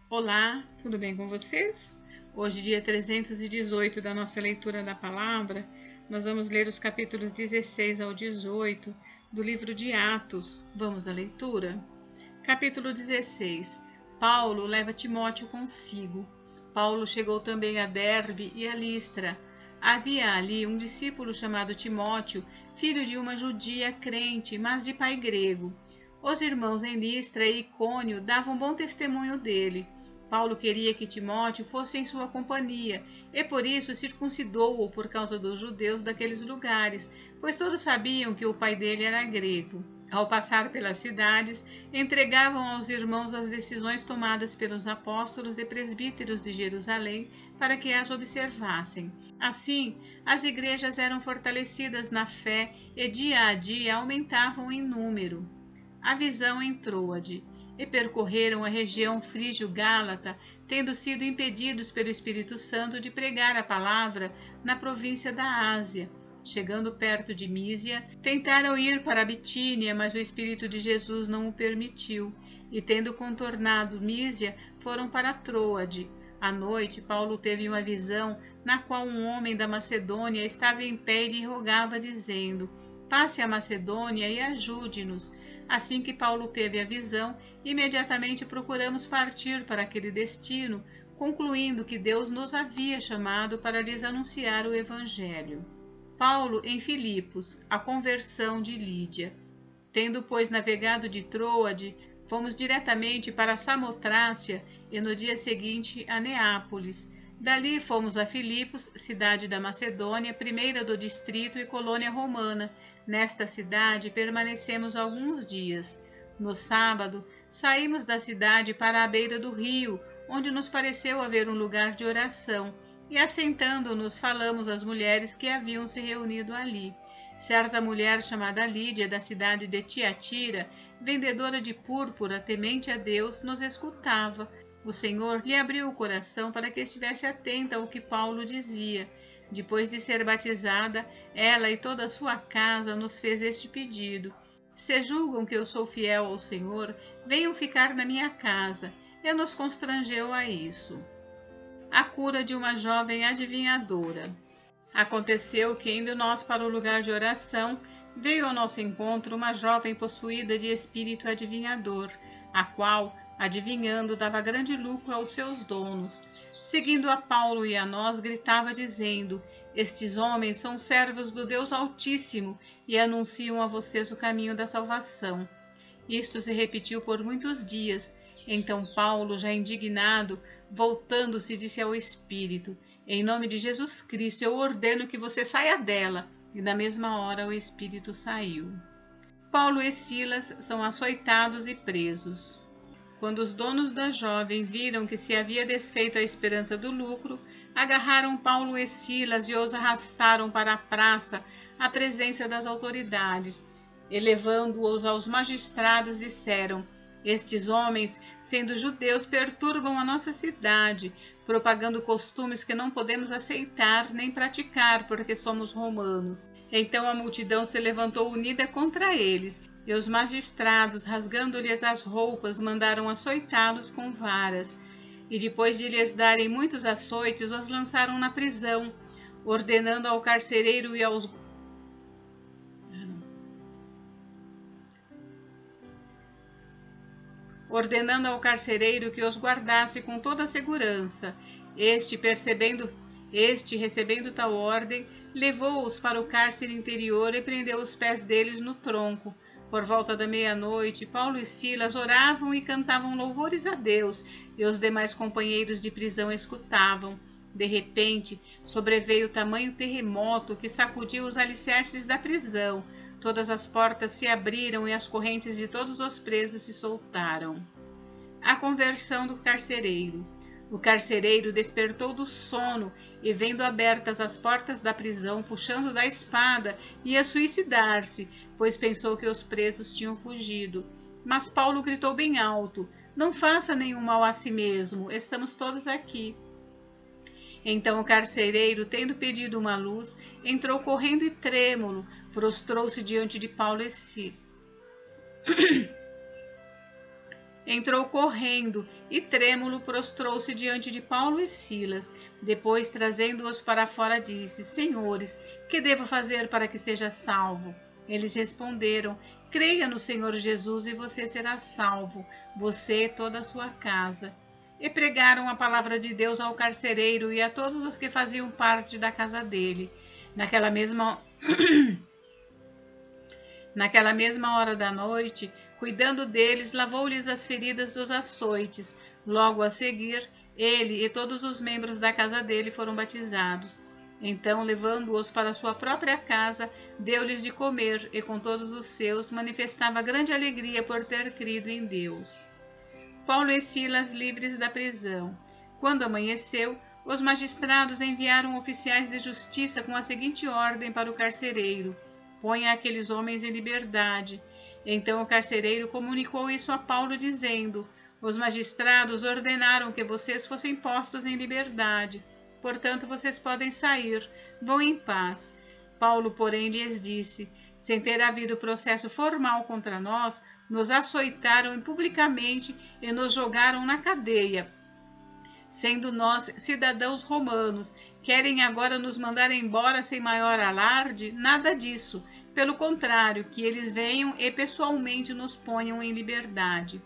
Olá, tudo bem com vocês? Hoje, dia 318 da nossa leitura da palavra, nós vamos ler os capítulos 16 ao 18 do livro de Atos. Vamos à leitura? Capítulo 16. Paulo leva Timóteo consigo. Paulo chegou também a Derbe e a Listra. Havia ali um discípulo chamado Timóteo, filho de uma judia crente, mas de pai grego. Os irmãos em Listra e Icônio davam bom testemunho dele. Paulo queria que Timóteo fosse em sua companhia, e por isso circuncidou-o por causa dos judeus daqueles lugares, pois todos sabiam que o pai dele era grego. Ao passar pelas cidades, entregavam aos irmãos as decisões tomadas pelos apóstolos e presbíteros de Jerusalém para que as observassem. Assim, as igrejas eram fortalecidas na fé e dia a dia aumentavam em número. A visão em Troade. E percorreram a região frígio-gálata, tendo sido impedidos pelo Espírito Santo de pregar a palavra na província da Ásia. Chegando perto de Mísia, tentaram ir para a Bitínia, mas o Espírito de Jesus não o permitiu. E tendo contornado Mísia, foram para Troade. À noite, Paulo teve uma visão na qual um homem da Macedônia estava em pé e lhe rogava, dizendo: passe a Macedônia e ajude-nos. Assim que Paulo teve a visão, imediatamente procuramos partir para aquele destino, concluindo que Deus nos havia chamado para lhes anunciar o Evangelho. Paulo em Filipos, a conversão de Lídia. Tendo, pois, navegado de Troade, fomos diretamente para Samotrácia e no dia seguinte a Neápolis. Dali fomos a Filipos, cidade da Macedônia, primeira do distrito e colônia romana. Nesta cidade permanecemos alguns dias. No sábado, saímos da cidade para a beira do rio, onde nos pareceu haver um lugar de oração, e assentando-nos falamos às mulheres que haviam se reunido ali. Certa mulher chamada Lídia, da cidade de Tiatira, vendedora de púrpura, temente a Deus, nos escutava. O Senhor lhe abriu o coração para que estivesse atenta ao que Paulo dizia. Depois de ser batizada, ela e toda a sua casa nos fez este pedido: se julgam que eu sou fiel ao Senhor, venham ficar na minha casa. E nos constrangeu a isso. A cura de uma jovem adivinhadora. Aconteceu que, indo nós para o lugar de oração, veio ao nosso encontro uma jovem possuída de espírito adivinhador, a qual, adivinhando, dava grande lucro aos seus donos. Seguindo a Paulo e a nós, gritava dizendo: estes homens são servos do Deus Altíssimo e anunciam a vocês o caminho da salvação. Isto se repetiu por muitos dias. Então Paulo, já indignado, voltando-se, disse ao Espírito: em nome de Jesus Cristo, eu ordeno que você saia dela. E na mesma hora o Espírito saiu. Paulo e Silas são açoitados e presos. Quando os donos da jovem viram que se havia desfeito a esperança do lucro, agarraram Paulo e Silas e os arrastaram para a praça, à presença das autoridades. E levando-os aos magistrados, disseram: estes homens, sendo judeus, perturbam a nossa cidade, propagando costumes que não podemos aceitar nem praticar, porque somos romanos. Então a multidão se levantou unida contra eles, e os magistrados, rasgando-lhes as roupas, mandaram açoitá-los com varas. E depois de lhes darem muitos açoites, os lançaram na prisão, ordenando ao carcereiro e aos que os guardasse com toda a segurança. Este, recebendo tal ordem, levou-os para o cárcere interior e prendeu os pés deles no tronco. Por volta da meia-noite, Paulo e Silas oravam e cantavam louvores a Deus, e os demais companheiros de prisão escutavam. De repente, sobreveio tamanho terremoto que sacudiu os alicerces da prisão. Todas as portas se abriram e as correntes de todos os presos se soltaram. A conversão do carcereiro. O carcereiro despertou do sono e, vendo abertas as portas da prisão, puxando da espada, ia suicidar-se, pois pensou que os presos tinham fugido. Mas Paulo gritou bem alto: não faça nenhum mal a si mesmo, estamos todos aqui. Então o carcereiro, tendo pedido uma luz, entrou correndo e trêmulo, prostrou-se diante de Paulo e Silas. entrou correndo e, trêmulo, prostrou-se diante de Paulo e Silas. Depois, trazendo-os para fora, disse: Senhores, que devo fazer para que seja salvo? Eles responderam: Creia no Senhor Jesus e você será salvo, você e toda a sua casa. E pregaram a palavra de Deus ao carcereiro e a todos os que faziam parte da casa dele. Naquela mesma hora da noite, cuidando deles, lavou-lhes as feridas dos açoites. Logo a seguir, ele e todos os membros da casa dele foram batizados. Então, levando-os para sua própria casa, deu-lhes de comer e, com todos os seus, manifestava grande alegria por ter crido em Deus. Paulo e Silas livres da prisão. Quando amanheceu, os magistrados enviaram oficiais de justiça com a seguinte ordem para o carcereiro: Ponha aqueles homens em liberdade. Então o carcereiro comunicou isso a Paulo, dizendo: Os magistrados ordenaram que vocês fossem postos em liberdade. Portanto, vocês podem sair. Vão em paz. Paulo, porém, lhes disse: Sem ter havido processo formal contra nós, nos açoitaram publicamente e nos jogaram na cadeia. Sendo nós cidadãos romanos, querem agora nos mandar embora sem maior alarde? Nada disso. Pelo contrário, que eles venham e pessoalmente nos ponham em liberdade.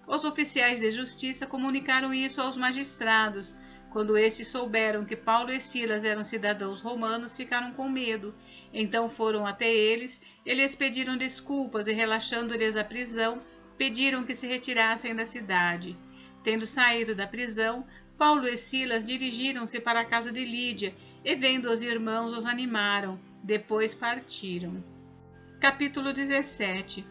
Os oficiais de justiça comunicaram isso aos magistrados. Quando estes souberam que Paulo e Silas eram cidadãos romanos, ficaram com medo. Então foram até eles e lhes pediram desculpas e, relaxando-lhes a prisão, pediram que se retirassem da cidade. Tendo saído da prisão, Paulo e Silas dirigiram-se para a casa de Lídia e, vendo os irmãos, os animaram. Depois partiram. Capítulo 17.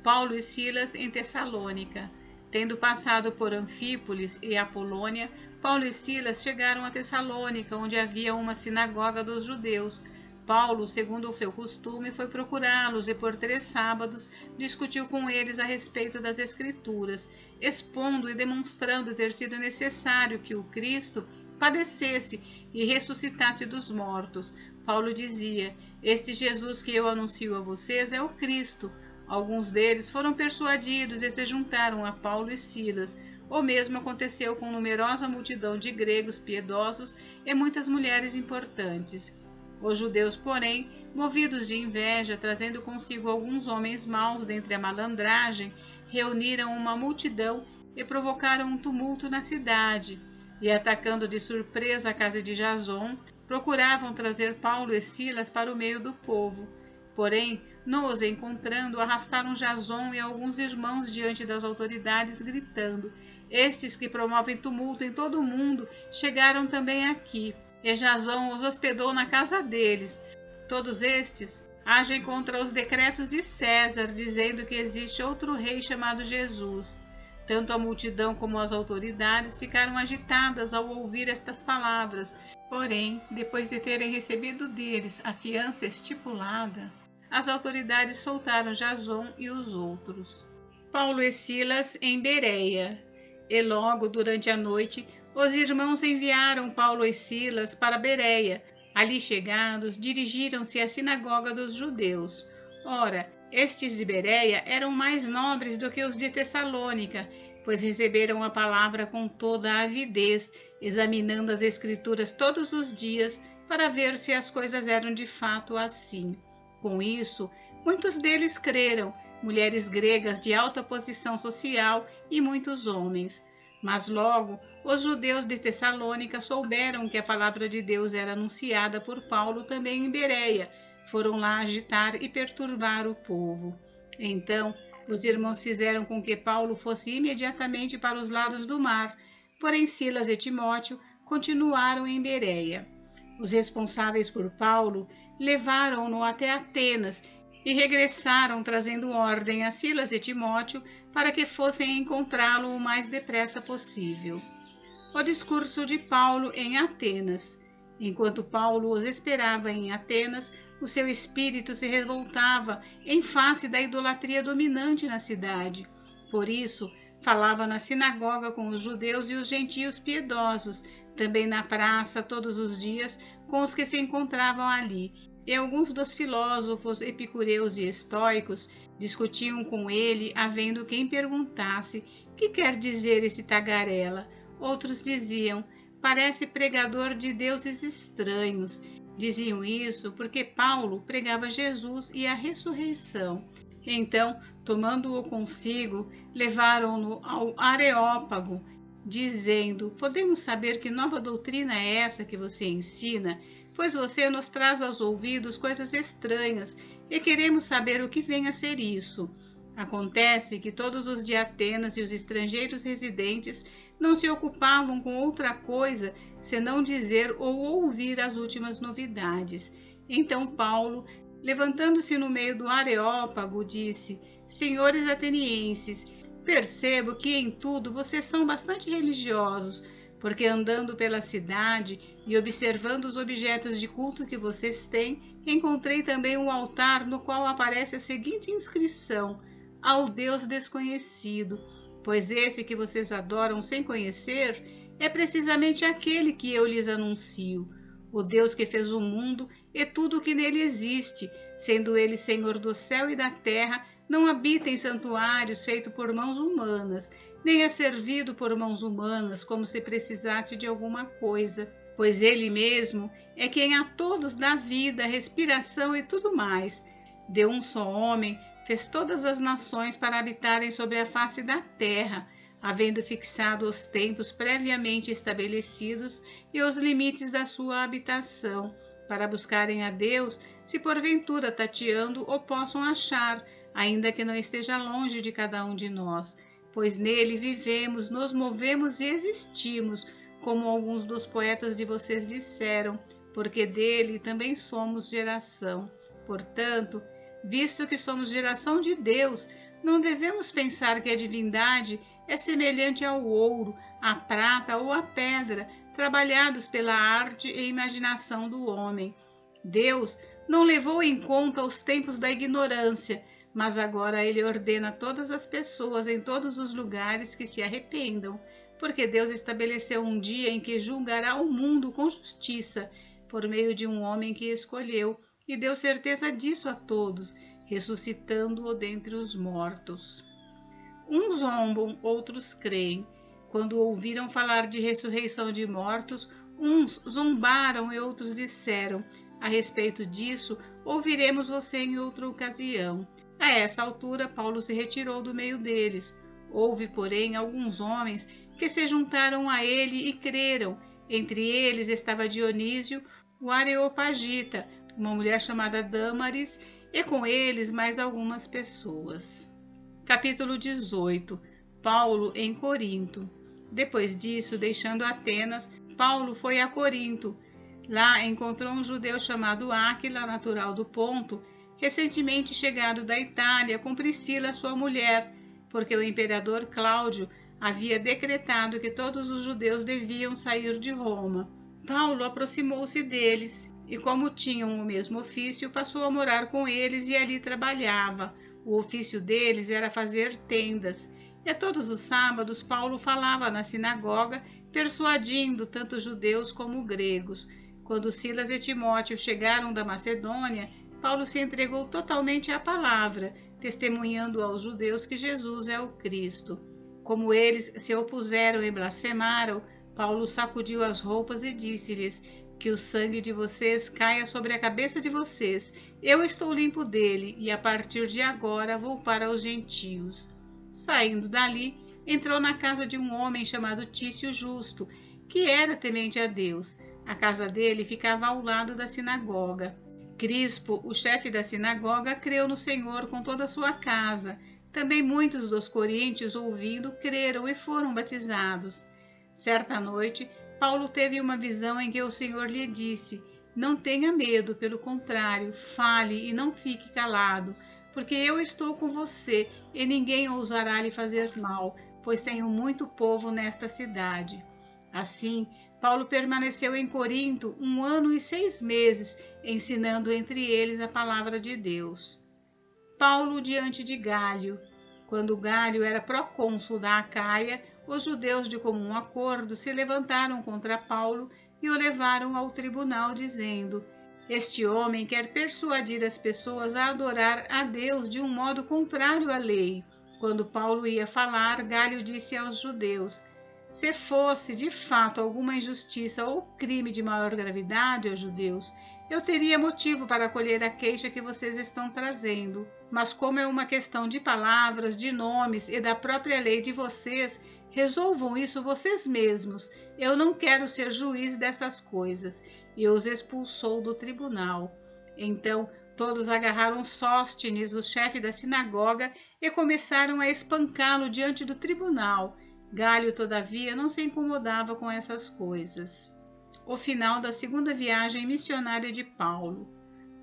Paulo e Silas em Tessalônica. Tendo passado por Anfípolis e Apolônia, Paulo e Silas chegaram a Tessalônica, onde havia uma sinagoga dos judeus. Paulo, segundo o seu costume, foi procurá-los e por 3 sábados discutiu com eles a respeito das Escrituras, expondo e demonstrando ter sido necessário que o Cristo padecesse e ressuscitasse dos mortos. Paulo dizia: Este Jesus que eu anuncio a vocês é o Cristo. Alguns deles foram persuadidos e se juntaram a Paulo e Silas. O mesmo aconteceu com numerosa multidão de gregos piedosos e muitas mulheres importantes. Os judeus, porém, movidos de inveja, trazendo consigo alguns homens maus dentre a malandragem, reuniram uma multidão e provocaram um tumulto na cidade. E, atacando de surpresa a casa de Jason, procuravam trazer Paulo e Silas para o meio do povo. Porém, não os encontrando, arrastaram Jason e alguns irmãos diante das autoridades, gritando: Estes que promovem tumulto em todo o mundo chegaram também aqui. E Jason os hospedou na casa deles. Todos estes agem contra os decretos de César, dizendo que existe outro rei chamado Jesus. Tanto a multidão como as autoridades ficaram agitadas ao ouvir estas palavras. Porém, depois de terem recebido deles a fiança estipulada, as autoridades soltaram Jason e os outros. Paulo e Silas em Bereia. E logo durante a noite, os irmãos enviaram Paulo e Silas para Bereia. Ali chegados, dirigiram-se à sinagoga dos judeus. Ora, estes de Bereia eram mais nobres do que os de Tessalônica, pois receberam a palavra com toda a avidez, examinando as Escrituras todos os dias para ver se as coisas eram de fato assim. Com isso, muitos deles creram, mulheres gregas de alta posição social e muitos homens. Mas logo, os judeus de Tessalônica souberam que a palavra de Deus era anunciada por Paulo também em Bereia. Foram lá agitar e perturbar o povo. Então, os irmãos fizeram com que Paulo fosse imediatamente para os lados do mar, porém Silas e Timóteo continuaram em Bereia. Os responsáveis por Paulo levaram-no até Atenas e regressaram trazendo ordem a Silas e Timóteo para que fossem encontrá-lo o mais depressa possível. O discurso de Paulo em Atenas. Enquanto Paulo os esperava em Atenas, o seu espírito se revoltava em face da idolatria dominante na cidade. Por isso, falava na sinagoga com os judeus e os gentios piedosos, também na praça todos os dias com os que se encontravam ali. E alguns dos filósofos epicureus e estoicos discutiam com ele, havendo quem perguntasse: que quer dizer esse tagarela? Outros diziam: parece pregador de deuses estranhos. Diziam isso porque Paulo pregava Jesus e a ressurreição. Então, tomando-o consigo, levaram-no ao Areópago, dizendo: podemos saber que nova doutrina é essa que você ensina? Pois você nos traz aos ouvidos coisas estranhas e queremos saber o que vem a ser isso. Acontece que todos os de Atenas e os estrangeiros residentes não se ocupavam com outra coisa senão dizer ou ouvir as últimas novidades. Então Paulo, levantando-se no meio do Areópago, disse: senhores atenienses, percebo que em tudo vocês são bastante religiosos, porque andando pela cidade e observando os objetos de culto que vocês têm, encontrei também um altar no qual aparece a seguinte inscrição: ao Deus desconhecido, pois esse que vocês adoram sem conhecer é precisamente aquele que eu lhes anuncio, o Deus que fez o mundo e tudo o que nele existe, sendo ele Senhor do céu e da terra, não habita em santuários feitos por mãos humanas, nem é servido por mãos humanas como se precisasse de alguma coisa, pois ele mesmo é quem a todos dá vida, respiração e tudo mais. De um só homem fez todas as nações para habitarem sobre a face da terra, havendo fixado os tempos previamente estabelecidos e os limites da sua habitação, para buscarem a Deus, se porventura tateando o possam achar, ainda que não esteja longe de cada um de nós, pois nele vivemos, nos movemos e existimos, como alguns dos poetas de vocês disseram, porque dele também somos geração. Portanto, visto que somos geração de Deus, não devemos pensar que a divindade é semelhante ao ouro, à prata ou à pedra, trabalhados pela arte e imaginação do homem. Deus não levou em conta os tempos da ignorância, mas agora ele ordena a todas as pessoas em todos os lugares que se arrependam, porque Deus estabeleceu um dia em que julgará o mundo com justiça, por meio de um homem que escolheu, e deu certeza disso a todos, ressuscitando-o dentre os mortos. Uns zombam, outros creem. Quando ouviram falar de ressurreição de mortos, uns zombaram e outros disseram: a respeito disso, ouviremos você em outra ocasião. A essa altura, Paulo se retirou do meio deles. Houve, porém, alguns homens que se juntaram a ele e creram. Entre eles estava Dionísio, o Areopagita, uma mulher chamada Dâmaris, e com eles mais algumas pessoas. Capítulo 18. Paulo em Corinto. Depois disso, deixando Atenas, Paulo foi a Corinto. Lá encontrou um judeu chamado Áquila, natural do Ponto, recentemente chegado da Itália, com Priscila, sua mulher, porque o imperador Cláudio havia decretado que todos os judeus deviam sair de Roma. Paulo aproximou-se deles e, como tinham o mesmo ofício, passou a morar com eles e ali trabalhava. O ofício deles era fazer tendas. E todos os sábados Paulo falava na sinagoga, persuadindo tanto judeus como gregos. Quando Silas e Timóteo chegaram da Macedônia, Paulo se entregou totalmente à palavra, testemunhando aos judeus que Jesus é o Cristo. Como eles se opuseram e blasfemaram, Paulo sacudiu as roupas e disse-lhes: que o sangue de vocês caia sobre a cabeça de vocês. Eu estou limpo dele, e a partir de agora vou para os gentios. Saindo dali, entrou na casa de um homem chamado Tício Justo, que era temente a Deus. A casa dele ficava ao lado da sinagoga. Crispo, o chefe da sinagoga, creu no Senhor com toda a sua casa. Também muitos dos coríntios, ouvindo, creram e foram batizados. Certa noite, Paulo teve uma visão em que o Senhor lhe disse: não tenha medo, pelo contrário, fale e não fique calado, porque eu estou com você e ninguém ousará lhe fazer mal, pois tenho muito povo nesta cidade. Assim, Paulo permaneceu em Corinto 1 ano e 6 meses, ensinando entre eles a palavra de Deus. Paulo diante de Gálio. Quando Gálio era procônsul da Acaia, os judeus de comum acordo se levantaram contra Paulo e o levaram ao tribunal, dizendo: Este homem quer persuadir as pessoas a adorar a Deus de um modo contrário à lei. Quando Paulo ia falar, Galho disse aos judeus: se fosse de fato alguma injustiça ou crime de maior gravidade aos judeus, eu teria motivo para acolher a queixa que vocês estão trazendo. Mas como é uma questão de palavras, de nomes e da própria lei de vocês, resolvam isso vocês mesmos. Eu não quero ser juiz dessas coisas. E os expulsou do tribunal. Então todos agarraram Sóstenes, o chefe da sinagoga, e começaram a espancá-lo diante do tribunal. Galho, todavia, não se incomodava com essas coisas. O final da segunda viagem missionária de Paulo.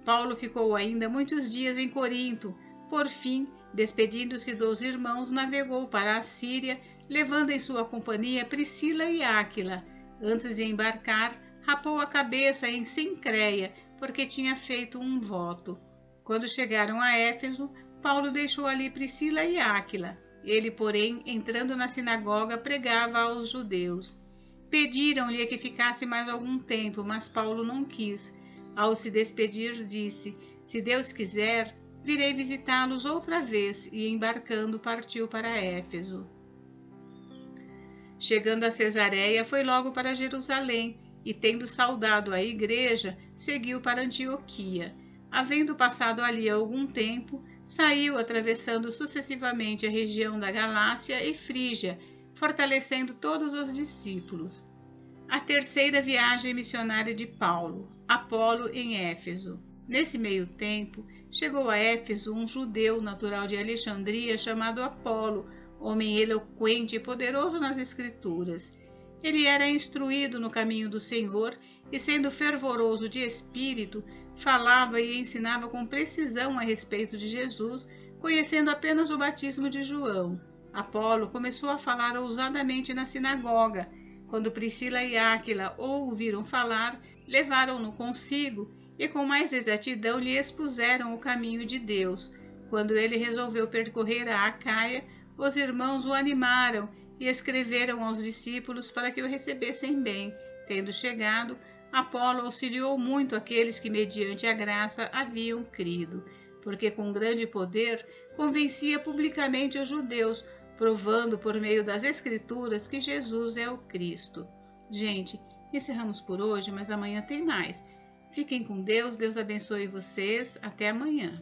Paulo ficou ainda muitos dias em Corinto. Por fim, despedindo-se dos irmãos, navegou para a Síria, levando em sua companhia Priscila e Áquila. Antes de embarcar, rapou a cabeça em Cencreia, porque tinha feito um voto. Quando chegaram a Éfeso, Paulo deixou ali Priscila e Áquila. Ele, porém, entrando na sinagoga, pregava aos judeus. Pediram-lhe que ficasse mais algum tempo, mas Paulo não quis. Ao se despedir, disse: se Deus quiser, virei visitá-los outra vez, e embarcando partiu para Éfeso. Chegando a Cesareia, foi logo para Jerusalém, e tendo saudado a igreja, seguiu para Antioquia. Havendo passado ali algum tempo, saiu atravessando sucessivamente a região da Galácia e Frígia, fortalecendo todos os discípulos. A terceira viagem missionária de Paulo, Apolo em Éfeso. Nesse meio tempo, chegou a Éfeso um judeu natural de Alexandria chamado Apolo, homem eloquente e poderoso nas Escrituras. Ele era instruído no caminho do Senhor e, sendo fervoroso de espírito, falava e ensinava com precisão a respeito de Jesus, conhecendo apenas o batismo de João. Apolo começou a falar ousadamente na sinagoga. Quando Priscila e Áquila o ouviram falar, levaram-no consigo e com mais exatidão lhe expuseram o caminho de Deus. Quando ele resolveu percorrer a Acaia, os irmãos o animaram e escreveram aos discípulos para que o recebessem bem. Tendo chegado, Apolo auxiliou muito aqueles que, mediante a graça, haviam crido, porque com grande poder convencia publicamente os judeus, provando por meio das Escrituras que Jesus é o Cristo. Gente, encerramos por hoje, mas amanhã tem mais. Fiquem com Deus, Deus abençoe vocês. Até amanhã.